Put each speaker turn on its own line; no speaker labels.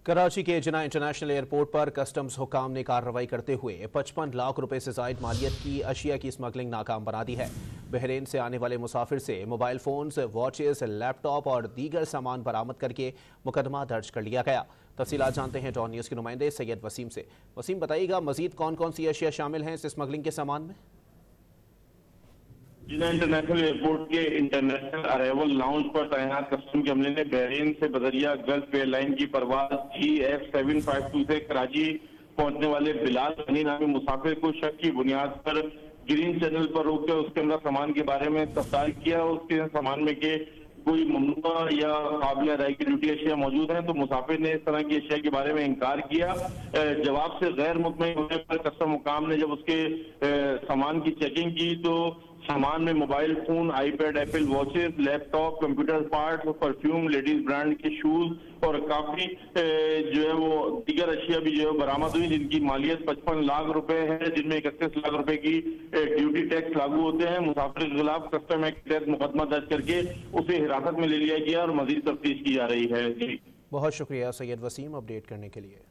कराची के जिना international airport पर customs हुकाम ने कार्रवाई करते हुए 55 लाख रुपए से जायद मालियत की अशिया की स्मगलिंग नाकाम बना दी है। बहरीन से आने वाले मुसाफिर से मोबाइल फोन्स, वॉचेस, लैपटॉप और दीगर सामान बरामद करके मुकदमा दर्ज कर लिया गया। तफसीलात जानते हैं डॉन न्यूज़ के नुमाइंदे सैयद वसीम से। वसीम, बताइएगा मजीद कौन कौन सी अशिया शामिल हैं इस स्मगलिंग के सामान में?
जिना इंटरनेशनल एयरपोर्ट के इंटरनेशनल अराइवल लाउंज पर तैनात कस्टम के अमले ने बहरीन से बदरिया गल्फ एयरलाइन की परवाज EF752 से कराची पहुंचने वाले बिलाल गनी नामी मुसाफिर को शक की बुनियाद पर ग्रीन चैनल पर रोककर उसके अंदर सामान के बारे में तफ्तार किया। उसके सामान में के कोई ममनुआ या काबिल अदाई की ड्यूटी अशिया मौजूद है, तो मुसाफिर ने इस तरह की अशिया के बारे में इनकार किया। जवाब से गैर मुतमईन होने पर कस्टम हुकाम ने जब उसके सामान की चेकिंग की तो सामान में mobile phone, iPad, Apple watches, laptop, computer part, perfume, ladies brand के शूज और काफी जो है वो दीगर अशिया भी जो है बरामद हुई, जिनकी मालियत 55 लाख रुपए है, जिनमें 31 लाख रुपए की ड्यूटी टैक्स लागू होते हैं। मुसाफिर के खिलाफ कस्टम एक्ट के तहत मुकदमा दर्ज करके उसे हिरासत में ले लिया गया और मजीद तफ्तीश की जा रही है। जी,
बहुत शुक्रिया सैयद वसीम अपडेट करने के लिए।